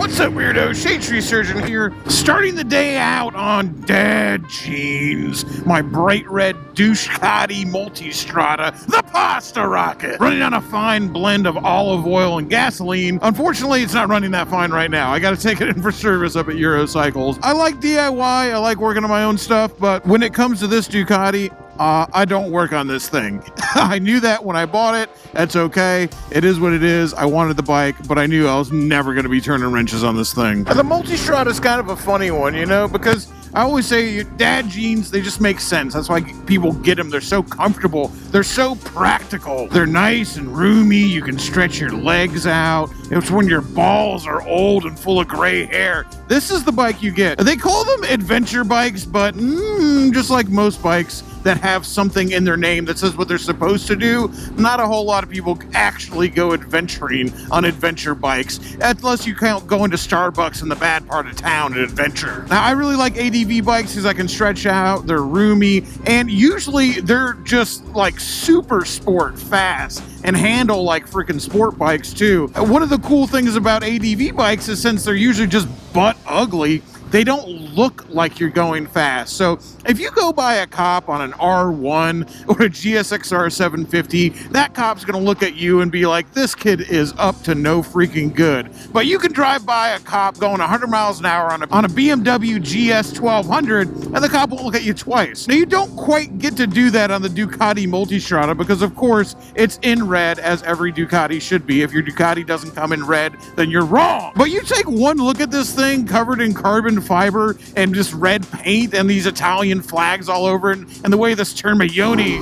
What's up, weirdo? Shadetree Surgeon here, starting the day out on dad jeans. My bright red Ducati Multistrada, the pasta rocket, running on a fine blend of olive oil and gasoline. Unfortunately, it's not running that fine right now. I got to take it in for service up at Eurocycles. I like DIY, I like working on my own stuff, but when it comes to this Ducati, I don't work on this thing. I knew that when I bought it. That's okay. It is what it is. I wanted the bike, but I knew I was never going to be turning wrenches on this thing. And the Multistrada is kind of a funny one, you know, because I always say your dad jeans, they just make sense. That's why people get them. They're so comfortable. They're so practical. They're nice and roomy. You can stretch your legs out. It's when your balls are old and full of gray hair. This is the bike you get. They call them adventure bikes, but just like most bikes that have something in their name that says what they're supposed to do, not a whole lot of people actually go adventuring on adventure bikes, unless you count going to Starbucks in the bad part of town and adventure. Now, I really like ADV bikes because I can stretch out, they're roomy, and usually they're just like super sport fast and handle like freaking sport bikes too. One of the cool things about ADV bikes is since they're usually just butt ugly, they don't look like you're going fast. So if you go by a cop on an R1 or a GSXR 750, that cop's gonna look at you and be like, this kid is up to no freaking good. But you can drive by a cop going 100 miles an hour on a BMW GS 1200 and the cop won't look at you twice. Now you don't quite get to do that on the Ducati Multistrada because of course it's in red, as every Ducati should be. If your Ducati doesn't come in red, then you're wrong. But you take one look at this thing covered in carbon fiber and just red paint and these Italian flags all over it, and the way this Termione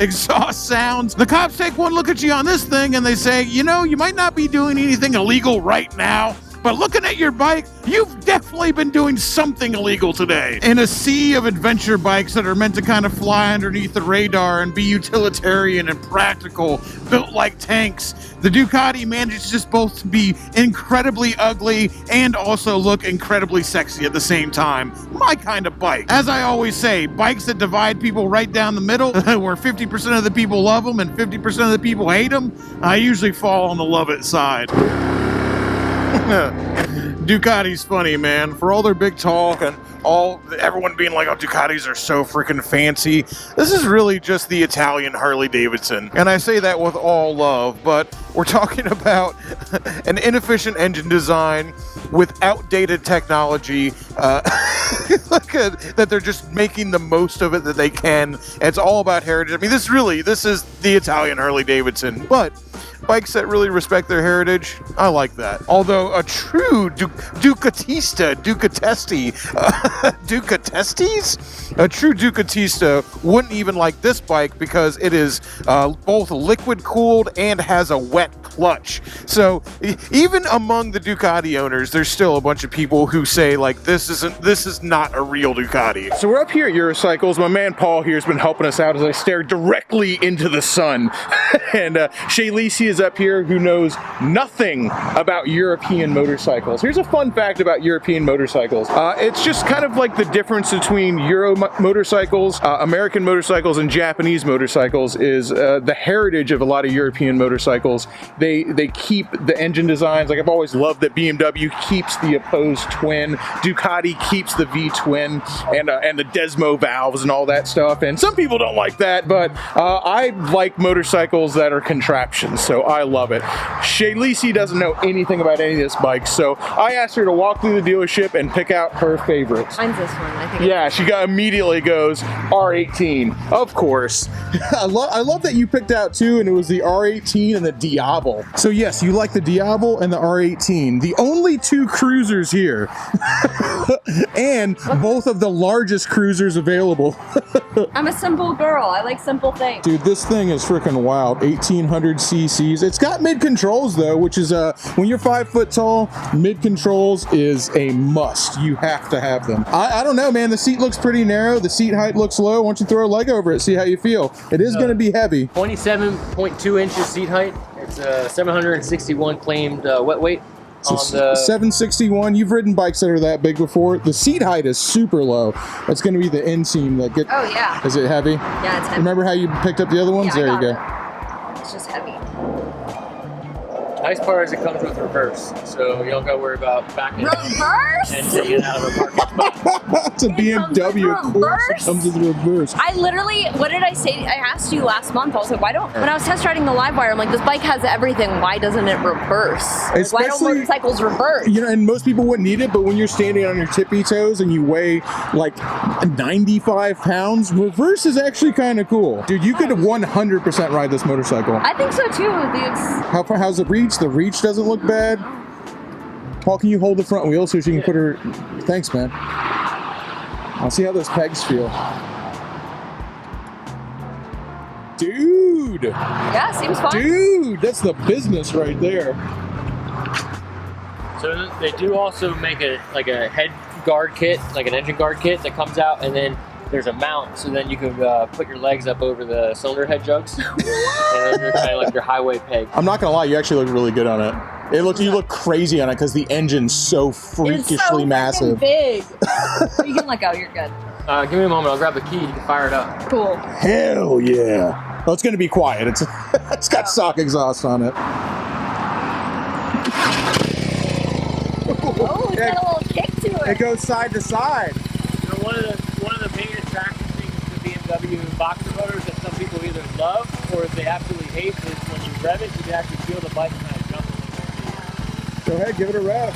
exhaust sounds. The cops take one look at you on this thing and they say, you know, you might not be doing anything illegal right now, but looking at your bike, you've definitely been doing something illegal today. In a sea of adventure bikes that are meant to kind of fly underneath the radar and be utilitarian and practical, built like tanks, the Ducati manages just both to be incredibly ugly and also look incredibly sexy at the same time. My kind of bike. As I always say, bikes that divide people right down the middle, where 50% of the people love them and 50% of the people hate them, I usually fall on the love it side. Ducati's funny, man. For all their big talk and everyone being like, oh, Ducatis are so freaking fancy, this is really just the Italian Harley Davidson. And I say that with all love, but we're talking about an inefficient engine design with outdated technology. Look at that, they're just making the most of it that they can. It's all about heritage. I mean, this is the Italian Harley Davidson, but bikes that really respect their heritage, I like that. Although a true Ducatista, a true Ducatista wouldn't even like this bike because it is both liquid cooled and has a wet clutch. So even among the Ducati owners, there's still a bunch of people who say like, this is not a real Ducati. So we're up here at Eurocycles. My man Paul here has been helping us out as I stare directly into the sun. And Cheyleesi is up here, who knows nothing about European motorcycles. Here's a fun fact about European motorcycles. It's just kind of like the difference between Euro motorcycles, American motorcycles, and Japanese motorcycles is the heritage of a lot of European motorcycles. They keep the engine designs. Like, I've always loved that BMW keeps the opposed twin, Ducati keeps the V-twin, and the Desmo valves and all that stuff. And some people don't like that, but I like motorcycles that are contraptions, so I love it. Cheyleesi doesn't know anything about any of this bike, so I asked her to walk through the dealership and pick out her favorites. Mine's this one, I think. Yeah, she immediately goes R18, of course. I love that you picked out two, and it was the R18 and the Diablo. So yes, you like the Diablo and the R18, the only two cruisers here, and both of the largest cruisers available. I'm a simple girl. I like simple things. Dude, this thing is freaking wild. 1800 cc's. It's got mid controls though, which is when you're 5 foot tall, mid controls is a must. You have to have them. I don't know, man. The seat looks pretty narrow. The seat height looks low. Why don't you throw a leg over it, see how you feel? It is going to be heavy. 27.2 inches seat height. It's 761 claimed wet weight. So 761. You've ridden bikes that are that big before. The seat height is super low. It's going to be the inseam that gets. Oh yeah. Is it heavy? Yeah, it's heavy. Remember how you picked up the other ones? Yeah, there you go. It's just heavy. Nice part is it comes with reverse, so you don't got to worry about backing Reverse? and taking it out of a parking spot. It's a BMW, of course. It comes with reverse. I literally, what did I say? I asked you last month. I was like, when I was test riding the Livewire, I'm like, this bike has everything. Why doesn't it reverse? Like, why don't motorcycles reverse? You know, and most people wouldn't need it, but when you're standing on your tippy toes and you weigh like 95 pounds, reverse is actually kind of cool. Dude, you could 100% ride this motorcycle. I think so too, dudes. How's the reach? The reach doesn't look bad. Paul, can you hold the front wheel so she can put her... Thanks, man. I'll see how those pegs feel. Dude! Yeah, seems fun. Dude, that's the business right there. So they do also make a head guard kit, like an engine guard kit that comes out, and then there's a mount, so then you can put your legs up over the cylinder head jugs, and then you're kind of like your highway peg. I'm not gonna lie, you actually look really good on it. You look crazy on it because the engine's so freakishly it's so massive. Big. You can let go. You're good. Give me a moment. I'll grab the key. You can fire it up. Cool. Hell yeah! Well, it's gonna be quiet. It's got stock exhaust on it. Oh, it's got a little kick to it. It goes side to side. You know, one of the main attractive things to BMW boxer motors that some people either love or they absolutely hate is when you rev it, you can actually feel the bike kind of jump. Go ahead, give it a rev.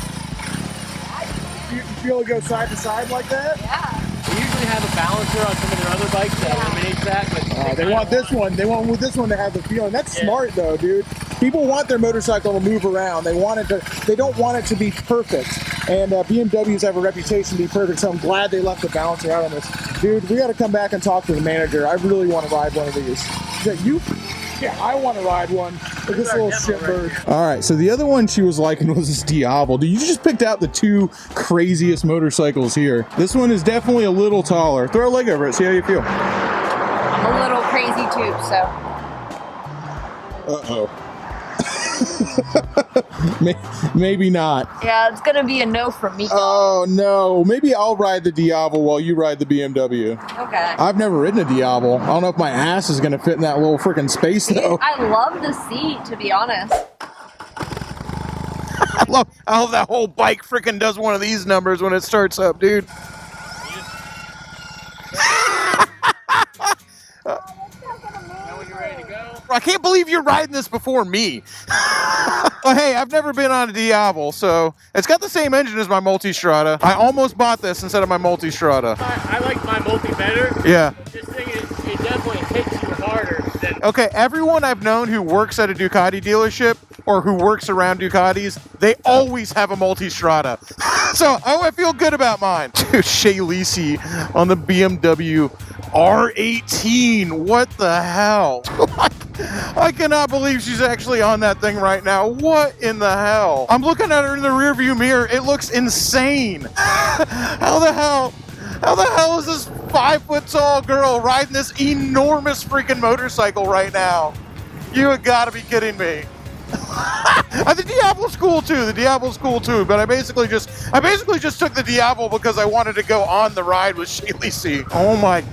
You feel it go side to side like that? Yeah. They usually have a balancer on some of their other bikes that eliminates that, but They want this one. They want this one to have the feeling. That's smart though, dude. People want their motorcycle to move around. They don't want it to be perfect. And BMWs have a reputation to be perfect, so I'm glad they left the balancer out on this. Dude, we got to come back and talk to the manager. I really want to ride one of these. Is that you? Yeah, I want to ride one with this little shitbird. All right, so the other one she was liking was this Diablo. Dude, you just picked out the two craziest motorcycles here. This one is definitely a little taller. Throw a leg over it, see how you feel. I'm a little crazy too, so. Uh-oh. Maybe not. Yeah, it's gonna be a no from me. Oh no, maybe I'll ride the Diablo while you ride the BMW. Okay. I've never ridden a Diablo. I don't know if my ass is gonna fit in that little freaking space though. I love the seat, to be honest. I love that whole bike freaking does one of these numbers when it starts up, dude. I can't believe you're riding this before me. Well, hey, I've never been on a Diablo, so it's got the same engine as my Multistrada. I almost bought this instead of my Multistrada. I like my multi better. Yeah. This thing it definitely hits you harder than. Okay, everyone I've known who works at a Ducati dealership or who works around Ducatis, they always have a Multistrada. So I feel good about mine. Dude, Cheyleesi on the BMW R18. What the hell? I cannot believe she's actually on that thing right now. What in the hell? I'm looking at her in the rearview mirror. It looks insane. How the hell is this 5 foot tall girl riding this enormous freaking motorcycle right now? You have got to be kidding me. The Diablo's cool too. But I basically just took the Diablo because I wanted to go on the ride with Cheyleesi. Oh my,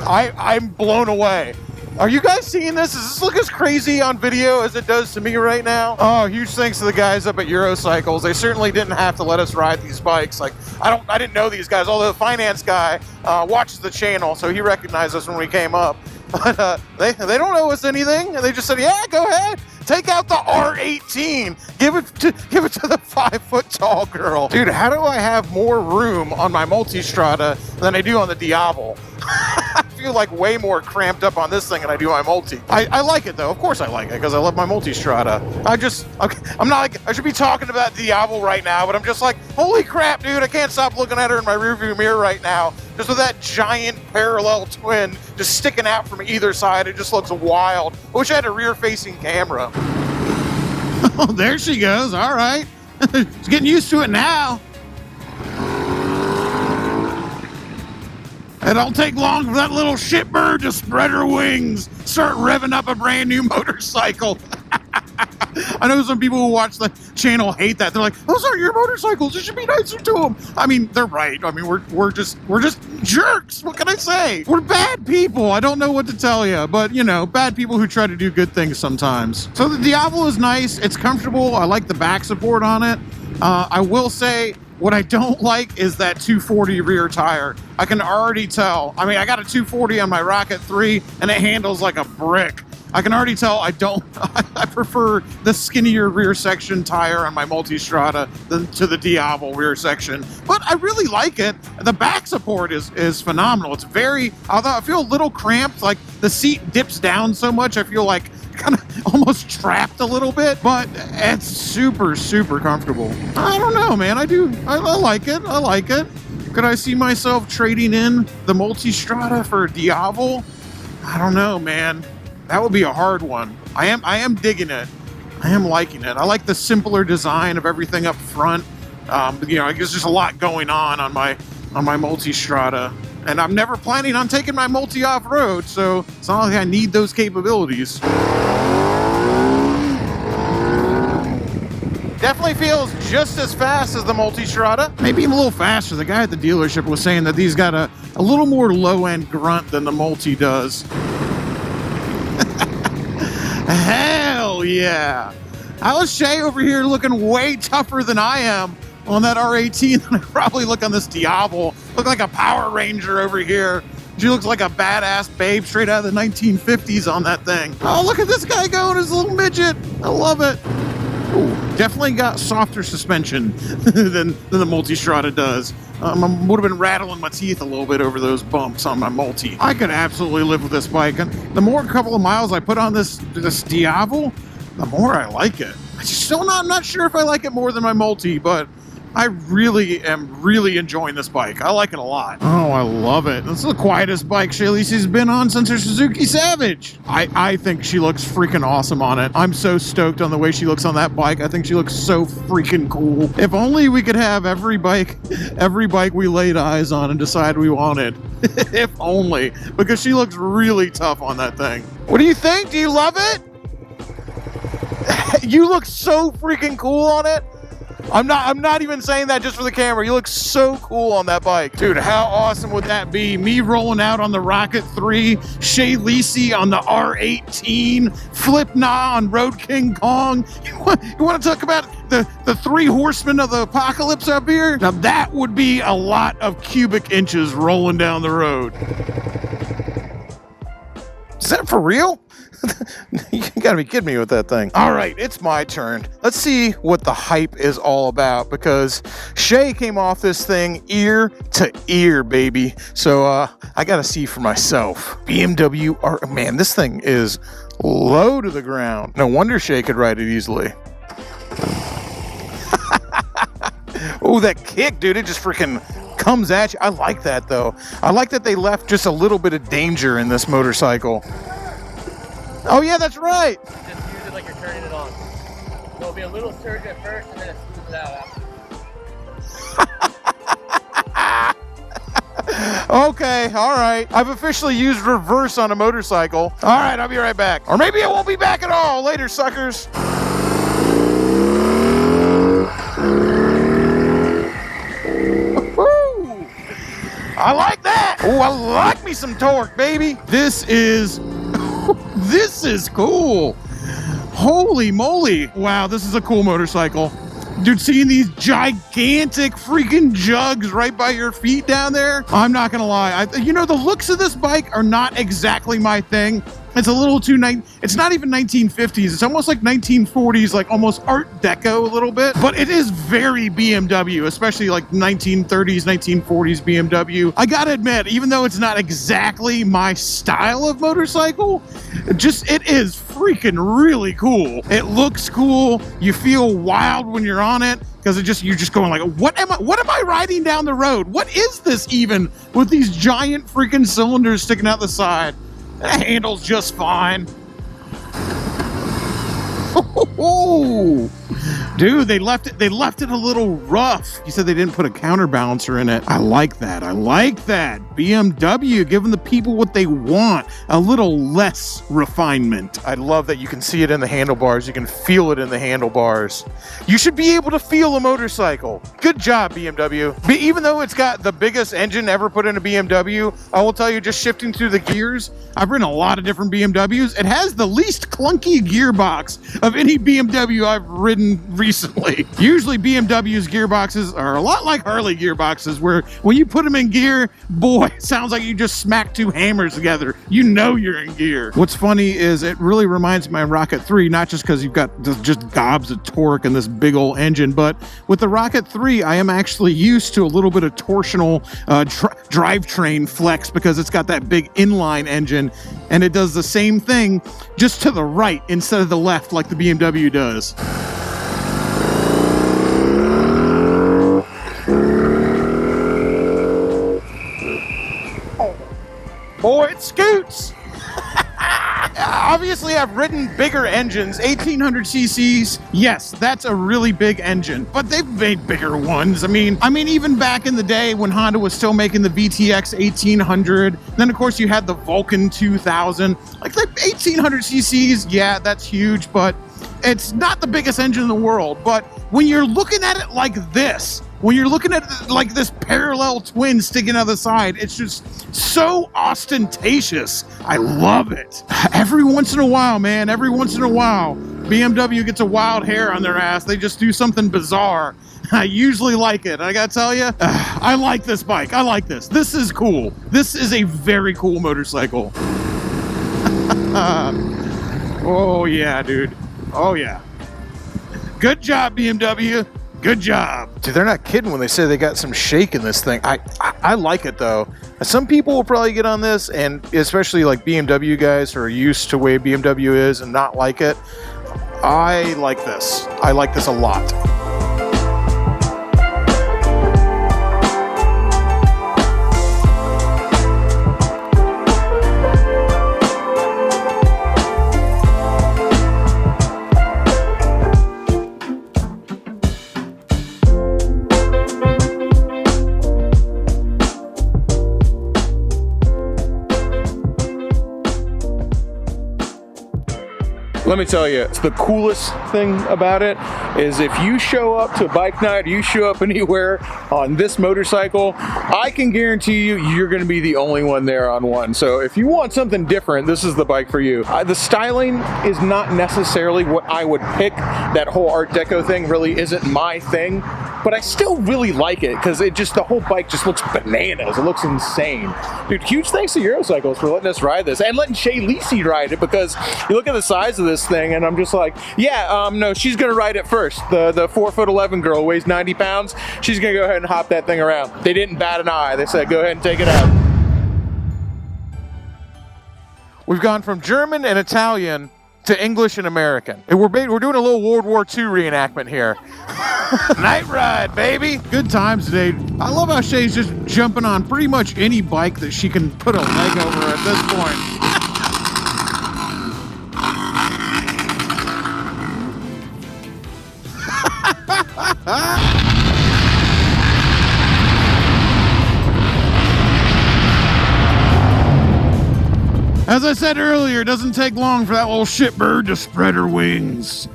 I'm blown away. Are you guys seeing this? Does this look as crazy on video as it does to me right now? Oh, huge thanks to the guys up at Eurocycles. They certainly didn't have to let us ride these bikes. Like, I didn't know these guys, although the finance guy watches the channel, so he recognized us when we came up. But they don't owe us anything. They just said, yeah, go ahead. Take out the R18. Give it to the 5 foot tall girl. Dude, how do I have more room on my Multistrada than I do on the Diablo? I feel like way more cramped up on this thing than I do on my Multi. I like it though. Of course I like it because I love my Multistrada. I'm not like I should be talking about Diablo right now, but I'm just like, holy crap, dude! I can't stop looking at her in my rearview mirror right now. Just with that giant parallel twin just sticking out from either side, it just looks wild. I wish I had a rear-facing camera. Oh, there she goes. All right, she's getting used to it now. It don't take long for that little shitbird to spread her wings, start revving up a brand new motorcycle. I know some people who watch the channel hate that. They're like, those aren't your motorcycles. You should be nicer to them. I mean, they're right. I mean, we're just jerks. What can I say? We're bad people. I don't know what to tell you, but you know, bad people who try to do good things sometimes. So the Diavolo is nice. It's comfortable. I like the back support on it. I will say, what I don't like is that 240 rear tire. I can already tell. I mean, I got a 240 on my Rocket 3 and it handles like a brick. I can already tell I prefer the skinnier rear section tire on my Multistrada than to the Diavolo rear section. But I really like it. The back support is phenomenal. It's very, although I feel a little cramped, like the seat dips down so much, I feel like kind of almost trapped a little bit, but it's super, super comfortable. I don't know, man. I like it. I like it. Could I see myself trading in the Multistrada for a Diavolo? I don't know, man. That would be a hard one. I am digging it. I am liking it. I like the simpler design of everything up front. You know, I guess there's a lot going on my Multistrada. And I'm never planning on taking my Multi off-road, so it's not like I need those capabilities. Definitely feels just as fast as the Multistrada. Maybe even a little faster. The guy at the dealership was saying that these got a little more low-end grunt than the Multi does. Hell yeah! How's Shay over here looking way tougher than I am on that R18 than I probably look on this Diavolo. Look like a Power Ranger over here. She looks like a badass babe straight out of the 1950s on that thing. Oh, look at this guy going, his little midget. I love it. Ooh, definitely got softer suspension than the Multistrada does. I would have been rattling my teeth a little bit over those bumps on my Multi. I could absolutely live with this bike. And the more couple of miles I put on this Diavolo, the more I like it. I'm not sure if I like it more than my Multi, but I really am enjoying this bike. I like it a lot. Oh, I love it. This is the quietest bike Cheyleesi's been on since her Suzuki Savage. I think she looks freaking awesome on it. I'm so stoked on the way she looks on that bike. I think she looks so freaking cool. If only we could have every bike we laid eyes on and decide we wanted. If only. Because she looks really tough on that thing. What do you think? Do you love it? You look so freaking cool on it. I'm not even saying that just for the camera. You look so cool on that bike. Dude, how awesome would that be? Me rolling out on the Rocket 3, Cheyleesi on the R18, Flip Nah on Road King Kong. You want to talk about the three horsemen of the apocalypse up here? Now that would be a lot of cubic inches rolling down the road. Is that for real? You gotta be kidding me with that thing. All right, it's my turn. Let's see what the hype is all about, because Shay came off this thing ear to ear, baby. So I gotta see for myself. BMW R, man, this thing is low to the ground. No wonder Shay could ride it easily. Oh, that kick, dude, it just freaking comes at you. I like that though. I like that they left just a little bit of danger in this motorcycle. Oh yeah, that's right. Just use it like you're turning it on. There'll be a little surge at first and then it smooths it out after. Okay, all right. I've officially used reverse on a motorcycle. All right, I'll be right back. Or maybe I won't be back at all. Later, suckers. Woo! I like that. Oh, I like me some torque, baby. This is cool. Holy moly. Wow, this is a cool motorcycle. Dude, seeing these gigantic freaking jugs right by your feet down there, I'm not gonna lie. You know, the looks of this bike are not exactly my thing. It's a little too it's not even 1950s. It's almost like 1940s, like almost Art Deco a little bit. But it is very BMW, especially like 1930s, 1940s BMW. I gotta admit, even though it's not exactly my style of motorcycle, it is freaking really cool. It looks cool. You feel wild when you're on it, because you're just going like, what am I riding down the road? What is this even with these giant freaking cylinders sticking out the side? It handles just fine. Oh, dude, they left it a little rough. You said they didn't put a counterbalancer in it. I like that. BMW giving the people what they want. A little less refinement. I love that you can see it in the handlebars. You can feel it in the handlebars. You should be able to feel a motorcycle. Good job, BMW. Even though it's got the biggest engine ever put in a BMW, I will tell you, just shifting through the gears, I've ridden a lot of different BMWs. It has the least clunky gearbox of any BMW I've ridden recently. Usually BMW's gearboxes are a lot like Harley gearboxes, where when you put them in gear, boy, it sounds like you just smacked two hammers together. You know you're in gear. What's funny is it really reminds me of Rocket 3, not just because you've got just gobs of torque and this big old engine, but with the Rocket 3, I am actually used to a little bit of torsional drivetrain flex because it's got that big inline engine, and it does the same thing just to the right instead of the left like the BMW does. Boy, it scoots! Obviously, I've ridden bigger engines, 1800 cc's. Yes, that's a really big engine, but they've made bigger ones. I mean, even back in the day when Honda was still making the VTX 1800, then of course you had the Vulcan 2000. Like the 1800 cc's, yeah, that's huge, but it's not the biggest engine in the world. But when you're looking at it like this, when you're looking at it like this parallel twin sticking out the side, it's just so ostentatious. I love it. Every once in a while, man, BMW gets a wild hair on their ass. They just do something bizarre. I usually like it. I gotta tell you, I like this bike. I like this. This is cool. This is a very cool motorcycle. Oh yeah, dude. Oh yeah. Good job, BMW. Good job. Dude, they're not kidding when they say they got some shake in this thing. I like it though. Some people will probably get on this, and especially like BMW guys who are used to the way BMW is and not like it. I like this. I like this a lot. Let me tell you, the coolest thing about it is if you show up to bike night, or you show up anywhere on this motorcycle, I can guarantee you, you're going to be the only one there on one. So if you want something different, this is the bike for you. The styling is not necessarily what I would pick. That whole Art Deco thing really isn't my thing, but I still really like it because the whole bike just looks bananas. It looks insane. Dude, huge thanks to Eurocycles for letting us ride this and letting Cheyleesi ride it, because you look at the size of this thing and I'm just like, yeah, no, she's gonna ride it first. The 4'11" girl weighs 90 pounds. She's gonna go ahead and hop that thing around. They didn't bat an eye. They said, go ahead and take it out. We've gone from German and Italian to English and American. And we're doing a little World War II reenactment here. Night ride, baby. Good times today. I love how Shay's just jumping on pretty much any bike that she can put a leg over at this point. As I said earlier, it doesn't take long for that little shitbird to spread her wings.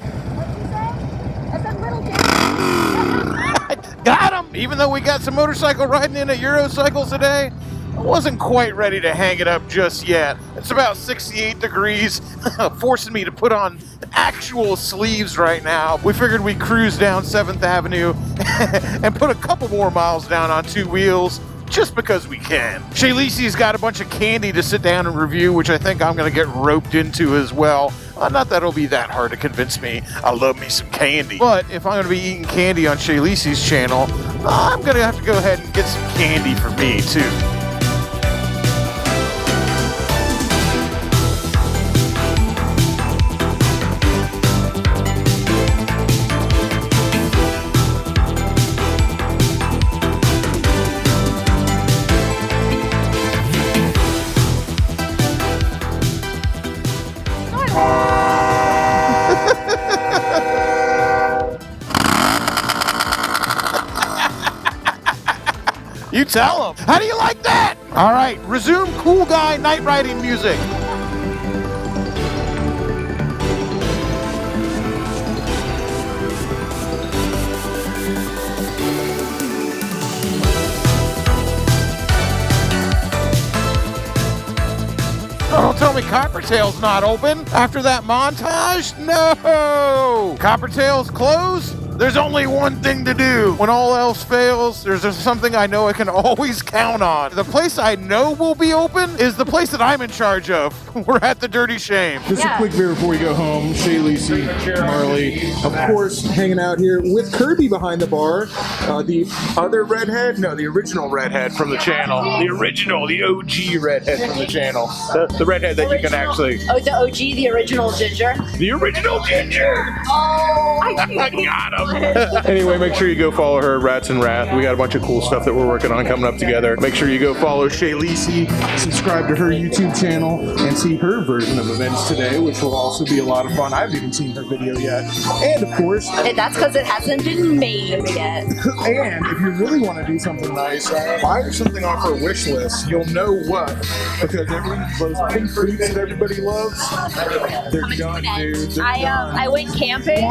Got him! Even though we got some motorcycle riding in at Eurocycles today, I wasn't quite ready to hang it up just yet. It's about 68 degrees, forcing me to put on actual sleeves right now. We figured we'd cruise down 7th Avenue and put a couple more miles down on two wheels, just because we can. Cheyleesi's got a bunch of candy to sit down and review, which I think I'm gonna get roped into as well. Not that it'll be that hard to convince me. I love me some candy. But if I'm gonna be eating candy on Cheyleesi's channel, I'm gonna have to go ahead and get some candy for me too. You tell him. How do you like that? All right, resume cool guy night riding music. Oh, don't tell me Coppertail's not open after that montage? No! Coppertail's closed? There's only one thing to do. When all else fails, there's just something I know I can always count on. The place I know will be open is the place that I'm in charge of. We're at the Dirty Shame. Just a quick beer before we go home. Cheyleesi, Marley, of course, hanging out here with Kirby behind the bar. The other redhead? No, the original redhead from the channel. The original, the OG redhead from the channel. The redhead that you can actually... Oh, the OG, the original ginger? The original ginger! Oh, I got him! Anyway, make sure you go follow her, Rats and Wrath. We got a bunch of cool stuff that we're working on coming up together. Make sure you go follow Cheyleesi, subscribe to her YouTube channel, and see her version of events today, which will also be a lot of fun. I haven't even seen her video yet. And of course... And that's because it hasn't been made yet. And if you really want to do something nice, buy her something off her wish list. You'll know what. Because those pink fruits that everybody loves, they're done, dude. I went camping.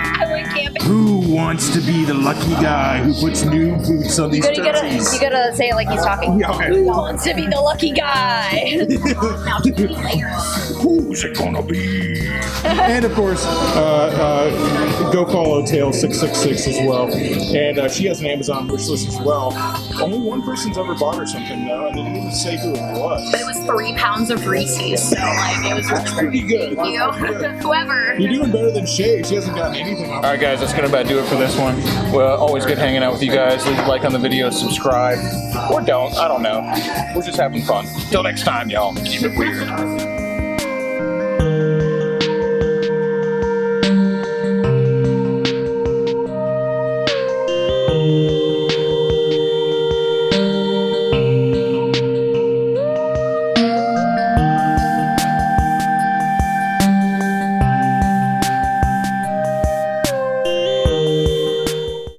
I went camping. Who wants to be the lucky guy who puts new boots on these turkeys? You gotta say it like he's talking. Yeah, okay. Who wants to be the lucky guy? Now, who's it gonna be? And of course, go follow Tail666 as well. And she has an Amazon wish list as well. Only one person's ever bought her something though, and they didn't even say who it was. But it was 3 pounds of Reese's, so like it was pretty good. Thank you. Whoever. You're doing better than Shay. She hasn't gotten anything. All right, guys, that's gonna about do it for this one. Well, always good hanging out with you guys. Leave a like on the video, subscribe, or don't. I don't know. We're just having fun. Till next time, y'all. Keep it weird.